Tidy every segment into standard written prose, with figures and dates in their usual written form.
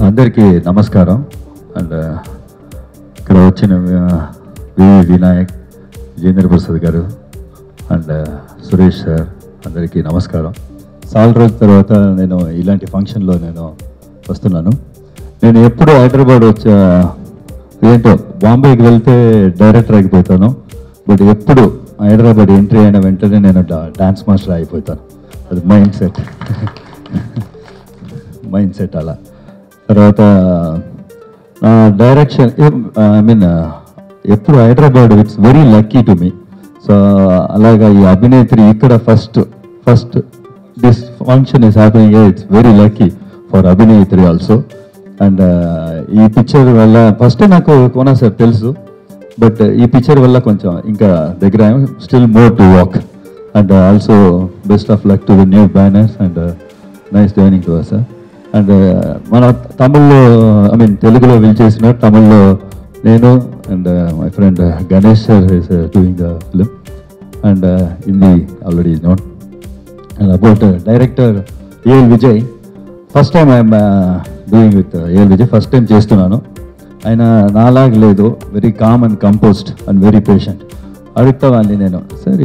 అందరికీ నమస్కారం. అండ్ ఇక్కడ వచ్చిన వినాయక్, విజేంద్ర ప్రసాద్ గారు అండ్ సురేష్ సార్ అందరికీ నమస్కారం. చాలా రోజుల తర్వాత నేను ఇలాంటి ఫంక్షన్లో నేను వస్తున్నాను. నేను ఎప్పుడు హైదరాబాద్ ఏంటో బాంబేకి వెళ్తే డైరెక్టర్ అయిపోతాను, బట్ ఎప్పుడు హైదరాబాద్ ఎంట్రీ అయిన వెంటనే నేను డాన్స్ మాస్టర్ అయిపోతాను. అది మైండ్ సెట్ అలా. తర్వాత నా డైరెక్షన్ ఎప్పుడు Hyderabad it's very lucky to me. So అలాగా ఈ అభినేత్రి ఇక్కడ first this function is happening, it's very lucky for Abhinetri also. And ఈ పిక్చర్ వల్ల ఫస్ట్ నాకు కోనా సార్ తెలుసు, బట్ ఈ పిక్చర్ వల్ల కొంచెం ఇంకా దగ్గర still more to walk. And also best of luck to the new banners and nice joining to us sir. And మన తమిళ్లో తెలుగులో వీల్ చేసిన తమిళ్లో నేను and my friend Ganesh sir is doing the film and Hindi already is known. And about director AL Vijay, first time I'm doing with AL Vijay, first time చేస్తున్నాను. ఆయన నాలాగా లేదు, very calm and composed and very patient. అడుగుతావాన్ని నేను, sir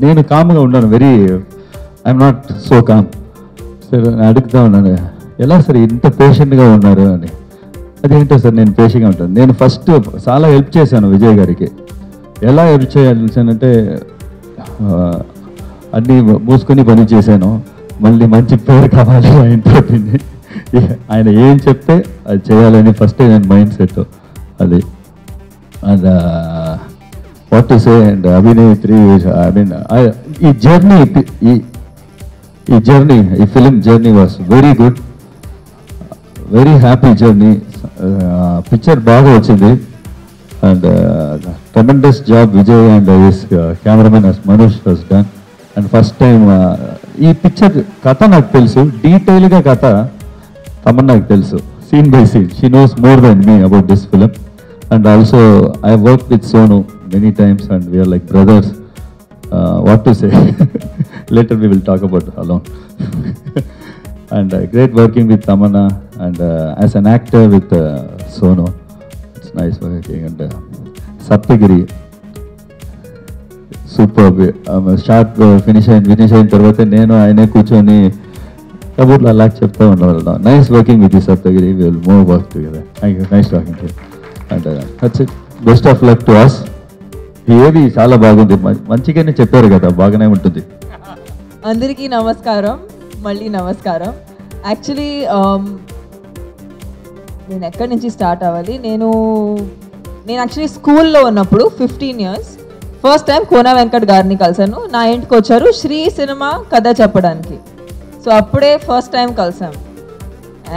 నేను కామ్గా ఉన్నాను, very I'm not so calm. Sir అడుగుతా ఉన్నాను, ఎలా సార్ ఇంత పేషెంట్గా ఉన్నారు అని. అదేంటో సార్ నేను పేషెంట్గా ఉంటాను. నేను ఫస్ట్ చాలా హెల్ప్ చేశాను విజయ్ గారికి. ఎలా హెల్ప్ చేయాలంటే అన్నీ మూసుకొని పని చేశాను. మళ్ళీ మంచి పేరు కావాలి ఆయనతో, ఆయన ఏం చెప్తే అది చేయాలని ఫస్ట్ నేను మైండ్ సెట్ అది. And what to say. And Abhinetri ఈ film journey was very good, very happy journey. Picture బాగా వచ్చింది and tremendous job Vijay and his cameraman Manoj has done. And first time ఈ పిక్చర్ కథ నాకు తెలుసు, డీటెయిల్గా కథ తమన్నాకు తెలుసు, scene by scene. She knows more than me about this film. And also I work with Sonu many times and we are like brothers. What to say, later we will talk about alone. And great working with Tamanna and as an actor with Sonu, it's nice working. And Saptagiri, superb. Shot finish అయిన తర్వాత నేను ఆయనే కూర్చొని కబూర్లో అలా చెప్తా ఉండేవాళ్ళం. Nice working with Saptagiri, we will more work together. Thank you, nice talking to you. And that's it, best of luck to us. AV చాలా బాగుంది, మంచిగానే చెప్పారు కదా, బాగానే ఉంటుంది. అందరికీ నమస్కారం, మళ్ళీ నమస్కారం. యాక్చువల్లీ నేను ఎక్కడి నుంచి స్టార్ట్ అవ్వాలి. నేను యాక్చువల్లీ స్కూల్లో ఉన్నప్పుడు 15 years first time Kona Venkat గారిని కలిసాను. నా ఇంటికి వచ్చారు శ్రీ సినిమా కథ చెప్పడానికి. సో అప్పుడే ఫస్ట్ టైం కలిసాం.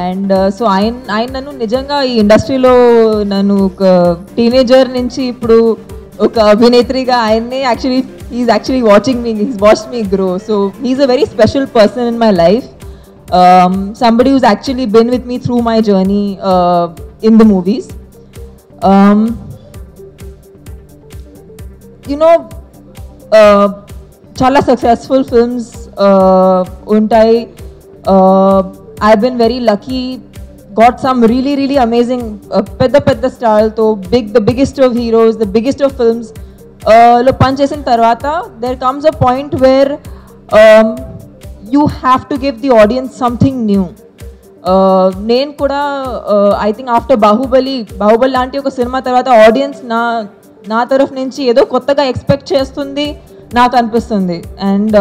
అండ్ సో ఆయన నన్ను నిజంగా ఈ ఇండస్ట్రీలో నన్ను ఒక టీనేజర్ నుంచి ఇప్పుడు ఒక అభినేత్రిగా ఆయన్ని he's actually watching me, he's watched me grow. So he's a very special person in my life. Somebody who's actually been with me through my journey in the movies. Chala successful films untai. I've been very lucky, got some really amazing pedda stars to the biggest of heroes, the biggest of films lo panchesin tarvata there comes a point where you have to give the audience something new. నేను కూడా I think after Baahubali లాంటి ఒక cinema తర్వాత audience నా తరఫు నుంచి ఏదో కొత్తగా ఎక్స్పెక్ట్ చేస్తుంది నాకు అనిపిస్తుంది. And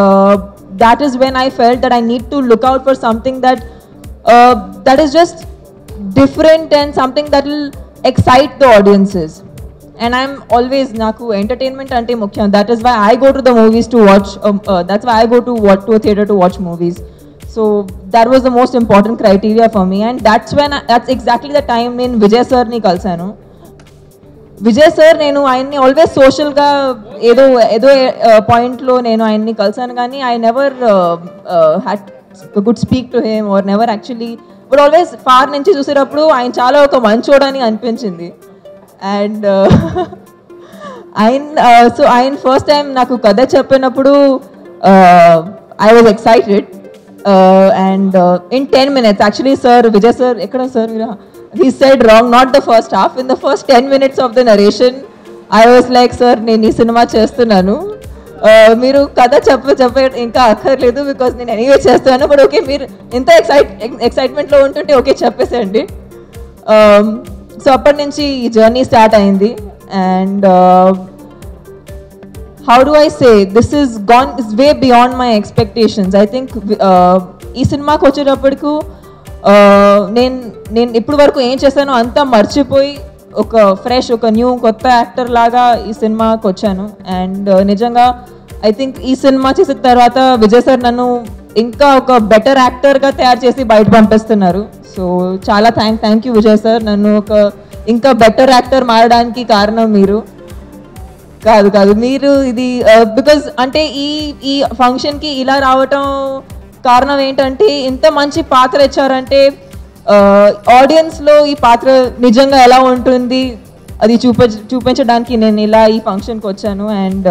that is when I felt that I need to look out for something that is just different and something that will excite the audiences. And I'm always naku entertainment ante mukyam. That is why I go to the movies to watch. That's why I go to a theater to watch movies. So that was the most important criteria for me. And that's exactly the time in Vijay sir ni kalsanu. Vijay sir nenu ayinni always social ga edo point lo nenu ayinni kalsanu gaani I never had a good speak to him or never actually, but always far nunchi chuserappudu ayin chaala oka manchodani anpinchindi. And so ఆయన first time నాకు కథ చెప్పినప్పుడు I was excited. and in 10 minutes, actually, sir, Vijay sir, he said wrong, not the first half. In the first 10 minutes of the narration, I was like, sir, నేను ఈ cinema చేస్తున్నాను, మీరు కథ చెప్ప ఇంకా అక్కర్లేదు, బికాస్ నేను ఎనీవే చేస్తున్నాను, బట్ ఓకే మీరు ఎంత ఎక్సైట్మెంట్లో ఉంటుంటే ఓకే చెప్పేసేయండి. సో అప్పటి నుంచి ఈ జర్నీ స్టార్ట్ అయింది. And how do I say, this is gone, it's way beyond my expectations. I think ఈ సినిమాకి వచ్చేటప్పటికు నేను ఇప్పటి వరకు ఏం చేశానో అంతా మర్చిపోయి ఒక ఫ్రెష్, ఒక న్యూ, కొత్త యాక్టర్ లాగా ఈ సినిమాకి వచ్చాను. అండ్ నిజంగా ఐ థింక్ ఈ సినిమా చేసిన తర్వాత విజయ్ సార్ నన్ను ఇంకా ఒక బెటర్ యాక్టర్గా తయారు చేసి బయట పంపిస్తున్నారు. సో చాలా థ్యాంక్ యూ విజయ్ సార్, నన్ను ఒక ఇంకా బెటర్ యాక్టర్ మారడానికి కారణం మీరు కాదు మీరు. ఇది బికాజ్ అంటే ఈ ఫంక్షన్కి ఇలా రావటం కారణం ఏంటంటే, ఇంత మంచి పాత్ర ఇచ్చారంటే ఆడియన్స్లో ఈ పాత్ర నిజంగా ఎలా ఉంటుంది అది చూపించడానికి నేను ఇలా ఈ ఫంక్షన్కి వచ్చాను. And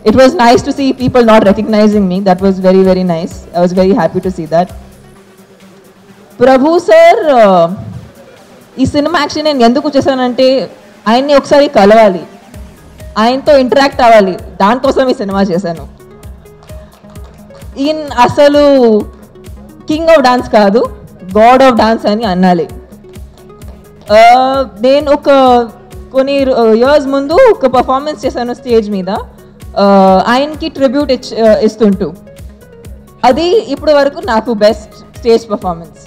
it was nice to see people not recognizing me. That was very very nice. I was very happy to see that. Prabhu sir ఈ సినిమా యాక్చువల్లీ నేను ఎందుకు చేశానంటే, ఆయన్ని ఒకసారి కలవాలి, ఆయనతో ఇంటరాక్ట్ అవ్వాలి, దానికోసం ఈ సినిమా చేశాను. ఈయన అసలు కింగ్ ఆఫ్ డాన్స్ కాదు, గాడ్ ఆఫ్ డాన్స్ అని అనాలి. నేను కొన్ని ఇయర్స్ ముందు ఒక పర్ఫార్మెన్స్ చేశాను స్టేజ్ మీద, ఆయనకి ట్రిబ్యూట్ ఇస్తుంటూ. అది ఇప్పటి వరకు నాకు best stage performance.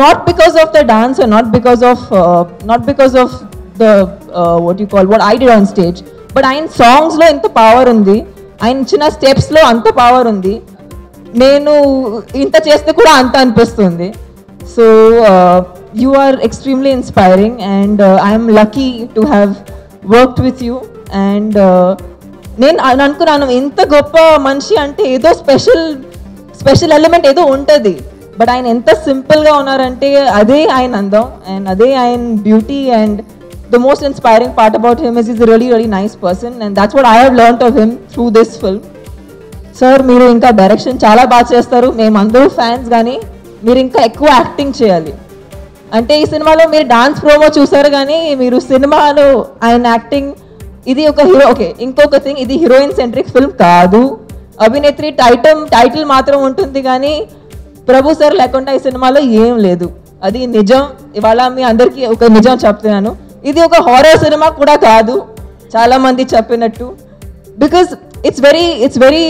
Not because of the dance, not because of the what I did on stage, but ఆయన సాంగ్స్ లో ఎంత పవర్ ఉంది, ఆయన ఇచ్చిన స్టెప్స్ లో అంత పవర్ ఉంది, నేను ఇంత చేస్తే కూడా అంత అనిపిస్తుంది. So you are extremely inspiring and I'm lucky to have worked with you. And నేను అనుకున్నాను, ఇంత గొప్ప మనిషి అంటే ఏదో స్పెషల్ ఎలిమెంట్ ఏదో ఉంటుంది, బట్ ఆయన ఎంత సింపుల్గా ఉన్నారంటే అదే ఆయన అందం అండ్ అదే ఆయన beauty. And the most inspiring part about him is he's a really really nice person, and that's what I have learnt of him through this film. Sir, మీరు ఇంకా డైరెక్షన్ చాలా బాగా చేస్తారు, మేమందరూ ఫ్యాన్స్, కానీ మీరు ఇంకా ఎక్కువ యాక్టింగ్ చేయాలి. అంటే ఈ సినిమాలో మీరు డాన్స్ ప్రోమో చూసారు, కానీ మీరు సినిమాలో ఆయన యాక్టింగ్, ఇది ఒక హీరో. ఓకే, ఇంకొక థింగ్, ఇది హీరోయిన్ సెంట్రిక్ ఫిల్మ్ కాదు, అభినేత్రి టైటిల్ మాత్రం ఉంటుంది, కానీ ప్రభు సార్ లేకుండా ఈ సినిమాలో ఏం లేదు. అది నిజం. ఇవాళ మీ అందరికీ ఒక నిజం చెప్తున్నాను, ఇది ఒక హారర్ సినిమా కూడా కాదు చాలా మంది చెప్పినట్టు. Because it's very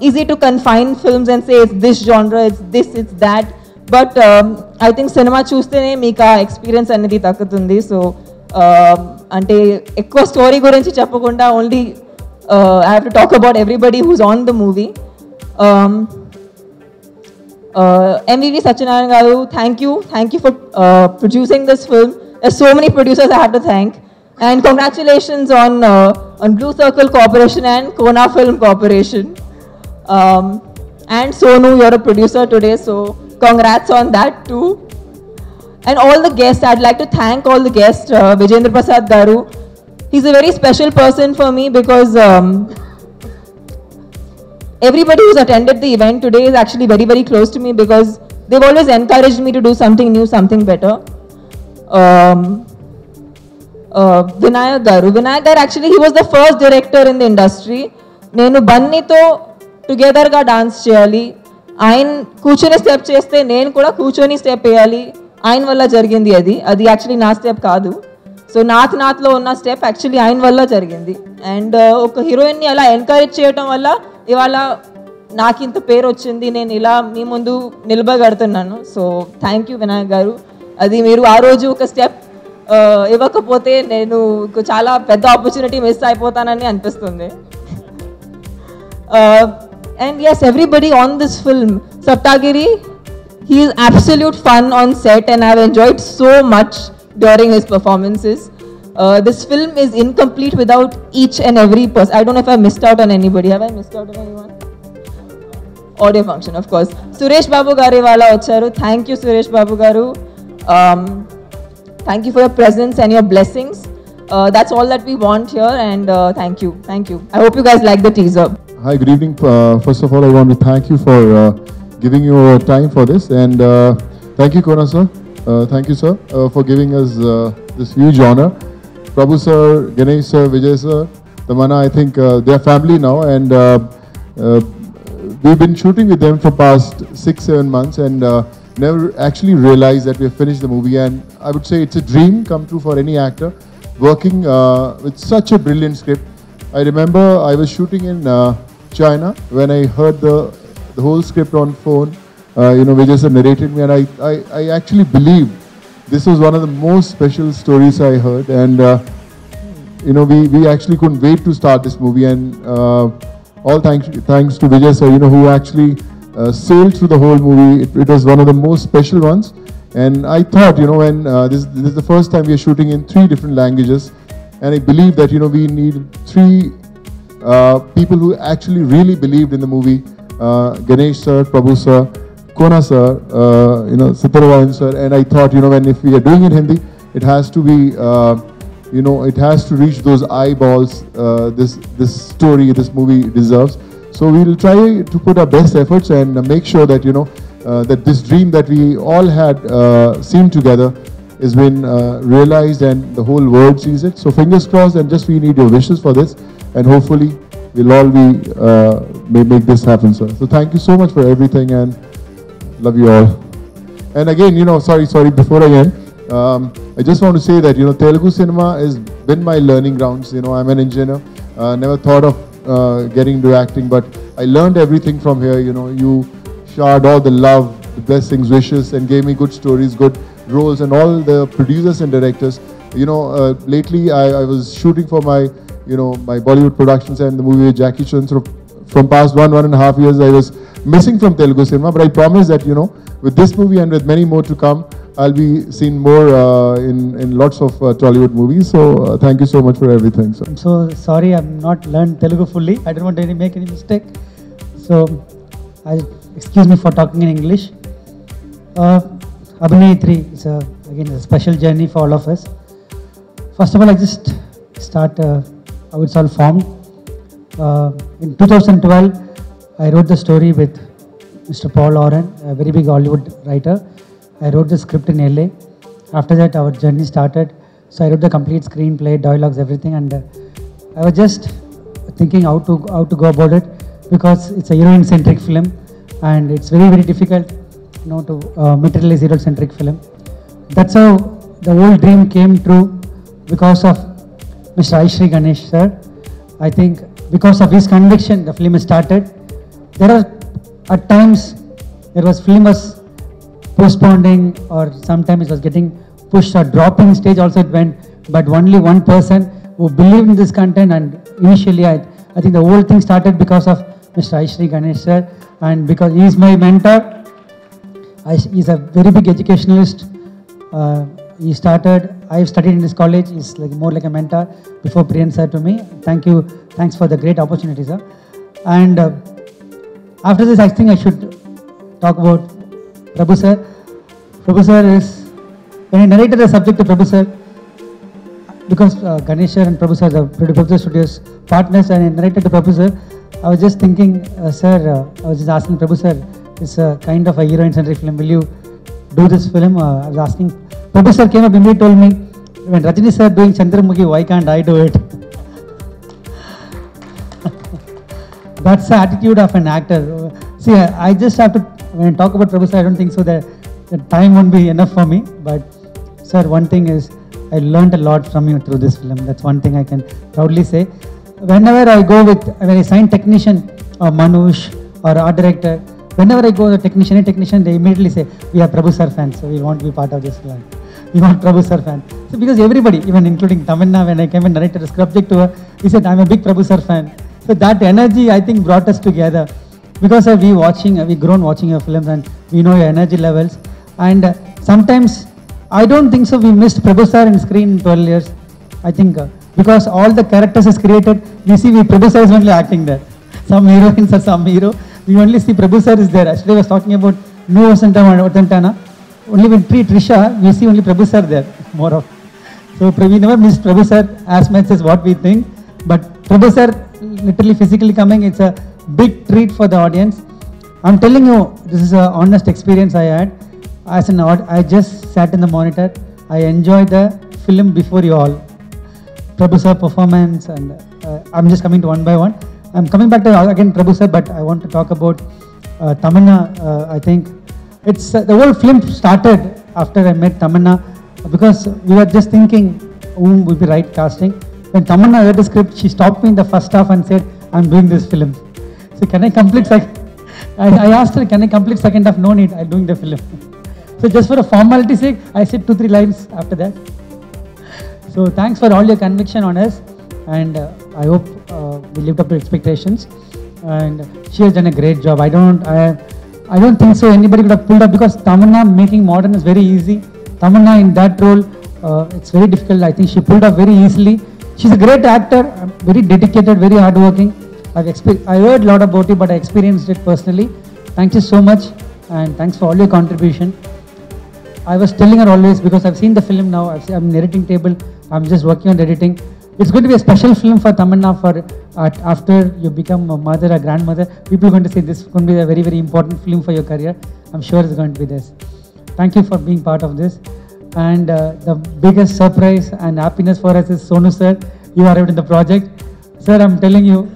easy to confine films and say it's this genre, it's this, it's that, but I think cinema చూస్తేనే మీకు ఆ ఎక్స్పీరియన్స్ అనేది తగ్గుతుంది. సో అంటే ఎక్కువ స్టోరీ గురించి చెప్పకుండా only I have to talk about everybody who's on the movie. MVV Satyanarayana garu, thank you for producing this film. There's so many producers I have to thank, and congratulations on Blue Circle Corporation and Kona Film Corporation. And Sonu, you're a producer today, so congrats on that too. And all the guests, I'd like to thank all the guests. Vijendra Prasad garu, he's a very special person for me because everybody who's attended the event today is actually very very close to me because they've always encouraged me to do something new, something better. Vinayak garu, actually he was the first director in the industry. నేను బన్నీతో టుగెదర్గా dance చేయాలి, ఆయన కూర్చొని step చేస్తే నేను కూడా కూర్చొని step వేయాలి, ఆయన వల్ల జరిగింది. అది యాక్చువల్లీ నా స్టెప్ కాదు. సో నాత్లో ఉన్న స్టెప్ యాక్చువల్లీ ఆయన వల్ల జరిగింది. అండ్ ఒక హీరోయిన్ని అలా ఎంకరేజ్ చేయడం వల్ల ఇవాళ నాకు ఇంత పేరు వచ్చింది, నేను ఇలా మీ ముందు నిలబడగడుతున్నాను. సో థ్యాంక్ యూ వినాయక్ గారు. అది మీరు ఆ రోజు ఒక స్టెప్ ఇవ్వకపోతే నేను చాలా పెద్ద ఆపర్చునిటీ మిస్ అయిపోతానని అనిపిస్తుంది. And yes, everybody on this film, Saptagiri, he is absolute fun on set and I have enjoyed so much during his performances. This film is incomplete without each and every person. I don't know if I missed out on anybody. Have I missed out on anyone? Audio function, of course. Suresh Babu garu wala vacharu. Thank you, Suresh Babu garu. Thank you for your presence and your blessings. That's all that we want here, and thank you. I hope you guys like the teaser. Hi, good evening. First of all, I want to thank you for giving your time for this. And thank you, Kona sir. Thank you, sir, for giving us this huge honor. Prabhu sir, Ganesh sir, Vijay sir, Tamanna, I think they are family now, and we've been shooting with them for past 6-7 months, and never actually realized that we have finished the movie. And I would say it's a dream come true for any actor working with such a brilliant script. I remember I was shooting in China when I heard the whole script on phone. Vijay sir narrated me, and I actually believed this was one of the most special stories I heard. And we actually couldn't wait to start this movie. And all thanks to Vijay sir, who actually sailed through the whole movie. It was one of the most special ones. And I thought, when this is the first time we are shooting in 3 different languages, and I believe that we need 3 people who actually really believed in the movie. Ganesh sir, Prabhu sir, Kona sir, Sitaravayan sir. And I thought, if we are doing it in Hindi, it has to be, it has to reach those eyeballs this story, this movie deserves. So we will try to put our best efforts and make sure that, that this dream that we all had seen together has been realized and the whole world sees it. So fingers crossed, and just we need your wishes for this, and hopefully we'll all be may make this happen, sir. So thank you so much for everything, and love you all. And again, sorry, before I end, I just want to say that, Telugu cinema has been my learning grounds. I'm an engineer, never thought of getting into acting, but I learned everything from here. You showered all the love, the blessings, wishes, and gave me good stories, good roles, and all the producers and directors. Lately I was shooting for my, my Bollywood productions and the movie with Jackie Chan. So from past 1.5 years, I was missing from Telugu cinema, but I promise that, with this movie and with many more to come, I'll be seen more in lots of Tollywood movies. So thank you so much for everything, sir. I'm so sorry I'm not learned Telugu fully. I don't want to make any mistake. So excuse me for talking in English. Abhinayatri is again a special journey for all of us. First of all, I just start how it's all formed. In 2012, I wrote the story with Mr. Paul Oren, a very big Hollywood writer. I wrote the script in LA. After that, our journey started. So I wrote the complete screenplay, dialogues, everything, and I was just thinking how to go about it, because it's a heroine-centric film, and it's very, very difficult, to materialize hero-centric film. That's how the whole dream came true, because of Mr. Aishri Ganesh sir. I think because of his conviction, the film started. There are at times film was postponing, or sometimes it was getting pushed or dropping stage also it went, but only one person who believed in this content, and initially I think the whole thing started because of Mr. Aishri Ganesh sir, and because he is my mentor. He's a very big educationalist. I've studied in this college. He's more like a mentor before Priyan sir to me. Thanks for the great opportunity, sir. And after this, I think I should talk about Prabhu sir. Prabhu sir is, when I narrated the subject to Prabhu sir, because Ganesh sir and Prabhu sir are the Prabhu Studios partners, and I narrated to Prabhu sir, I was just thinking, sir, I was just asking Prabhu sir, it's a kind of a heroine-centric film. Will you do this film? I was asking. Prabhu sir came up and he told me, when Rajini sir doing Chandramukhi, why can't I do it? That's the attitude of an actor. See, I just have to, when I talk about Prabhu sir, I don't think so that the time won't be enough for me. But sir, one thing is, I learned a lot from you through this film. That's one thing I can proudly say. Whenever I go when I sign technician or Manush or art director, whenever I go to any technician, they immediately say, we are Prabhu sir fans, so we want to be part of this film. We want Prabhu sir fan. So because everybody, even including Tamanna, when I came and narrated a subject to her, he said, I'm a big Prabhu sir fan. So that energy, I think, brought us together. Because we've grown watching your films, and we know your energy levels. And sometimes, I don't think so we missed Prabhu sir in screen in 12 years. I think because all the characters is created, we see Prabhu sir is only acting there. Some heroines or some hero, we only see Prabhu sir is there. Actually, I was talking about New Vasantana. Only when Trisha, we see only Prabhu sir there, more of. So we never missed Prabhu sir as much as what we think. But Prabhu sir, literally physically coming, it's a big treat for the audience. I'm telling you, this is an honest experience I had. I just sat in the monitor. I enjoyed the film before you all. Prabhu sir performance, and I'm just coming to one by one. I'm coming back to again Prabhu sir, but I want to talk about Tamanna. I think it's the whole film started after I met Tamanna, because we were just thinking whom would be right casting. When Tamanna read the script, she stopped me in the first half and said, "I'm doing this film." So can I complete I asked her, can I complete second half? No need, I'm doing the film. So just for a formality sake, I said 2-3 lines after that. So thanks for all your conviction on us, and I hope we lived up to expectations. And she has done a great job. I don't think so anybody could have pulled up, because Tamanna making modern is very easy. Tamanna in that role, it's very difficult. I think she pulled up very easily. She's a great actor, very dedicated, very hardworking. I heard a lot about it, but I experienced it personally. Thank you so much, and thanks for all your contribution. I was telling her always, because I've seen the film now, I'm in the editing table, I'm just working on the editing. It's going to be a special film for Tamanna for after you become a mother, a grandmother. People are going to say this is going to be a very, very important film for your career. I'm sure it's going to be this. Thank you for being part of this. And the biggest surprise and happiness for us is Sonu sir. You arrived in the project. Sir, I'm telling you,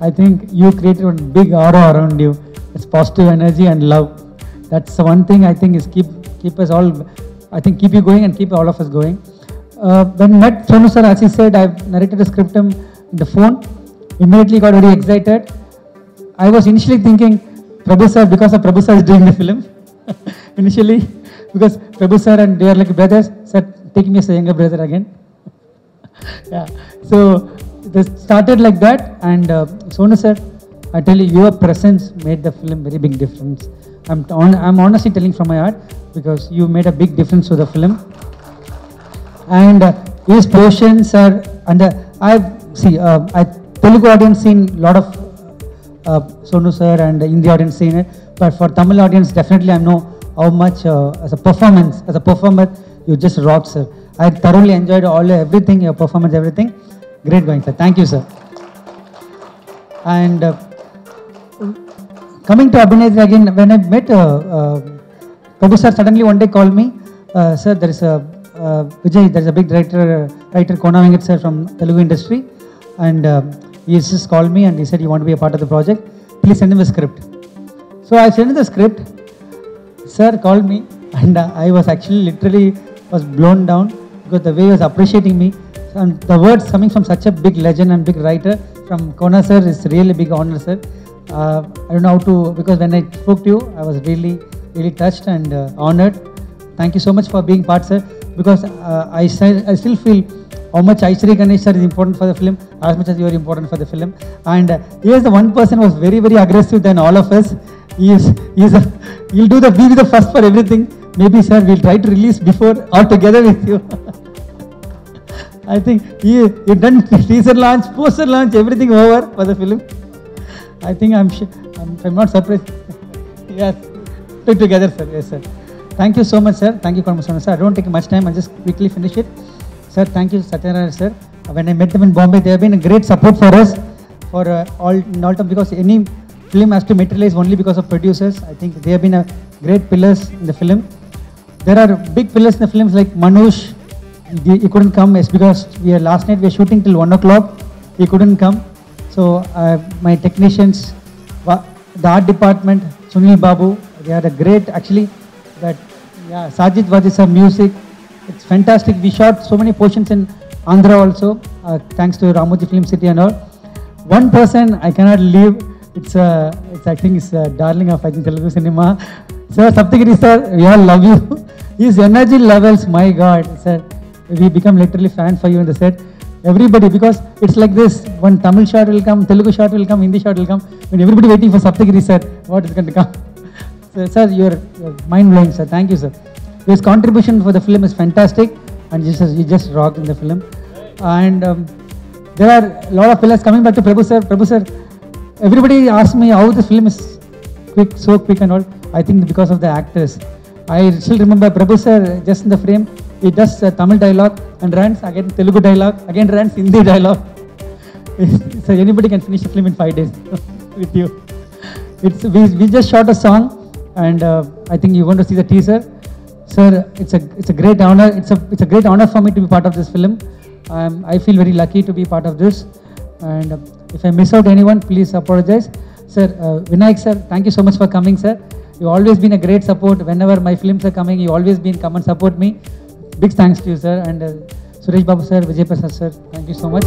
I think you created a big aura around you. It's positive energy and love. That's the one thing I think is keep us all, I think keep you going and keep all of us going. When met Sonu sir, as he said, I've narrated the script in the phone. Immediately got very excited. I was initially thinking Prabhu sir, because of Prabhu sir is doing the film. Initially, because Prabhu sir and they are like brothers, sir, take me as a younger brother again. Yeah. So this started like that, and Sonu sir, I tell you, your presence made the film very big difference. I'm honestly telling from my heart, because you made a big difference to the film. And his portions are under. Telugu audience seen a lot of Sonu sir, and Hindi audience seen it, but for Tamil audience, definitely I know how much as a performer, you just rocked, sir. I thoroughly enjoyed everything, your performance, everything. Great going, sir. Thank you, sir. And coming to Abhinay again, when I met Prabhu sir, suddenly one day called me, sir, there is a Vijay, there is a big writer Kona Venkat sir from Telugu industry, and he just called me and he said, you want to be a part of the project, please send him a script. So I sent him the script. Sir called me, and I was actually literally was blown down, because the way he was appreciating me, and the words coming from such a big legend and big writer from Kona sir is really big honor, sir. I don't know how to, because when I spoke to you, I was really, really touched and honored. Thank you so much for being part, sir, because I still feel how much Aishri Ganesh sir is important for the film, as much as you are important for the film. And he is the one person who was very, very aggressive than all of us. He'll be the first for everything. Maybe, sir, we'll try to release before or together with you. I think he done teaser launch, poster launch, everything over for the film. I think I'm not surprised. Yes, together, sir. Yes, sir. Thank you so much, sir. Thank you, Sonu sir. I don't take much time. I'll just quickly finish it. Sir, thank you, Satyanarayana sir. When I met them in Bombay, they have been a great support for us, for all time, because any film has to materialize only because of producers. I think they have been a great pillars in the film. There are big pillars in the films like Manoj. He couldn't come, yes, because last night we were shooting till 1 o'clock. He couldn't come. So my technicians, the art department, Sunil Babu, they are a great, actually, Sajid Vadisa music. It's fantastic. We shot so many portions in Andhra also, thanks to Ramoji Film City and all. One person I cannot leave. I think it's a darling of Telugu cinema. Sir, Saptagiri sir, we all love you. His energy levels, my God, sir. We become literally fan for you in the set. Everybody, because it's like this, one Tamil shot will come, Telugu shot will come, Hindi shot will come. When everybody waiting for Saptagiri sir, what is going to come? So, sir, you're mind-blowing, sir. Thank you, sir. His contribution for the film is fantastic, and you just rocked in the film. And there are a lot of pillars. Coming back to Prabhu sir. Prabhu sir, everybody asks me how the film is so quick and all. I think because of the actors. I still remember Prabhu sir just in the frame. He does Tamil dialogue and runs again Telugu dialogue, again runs Hindi dialogue. So anybody can finish the film in 5 days with you. we just shot a song, and I think you're going to see the teaser. Sir, it's a great honor. It's a great honor for me to be part of this film. I feel very lucky to be part of this. And if I miss out anyone, please apologize. Sir, Vinayak sir, thank you so much for coming, sir. You've always been a great support. Whenever my films are coming, you always been come and support me. Big thanks to you, sir. And Suresh Babu sir, Vijay Prasad sir, thank you so much.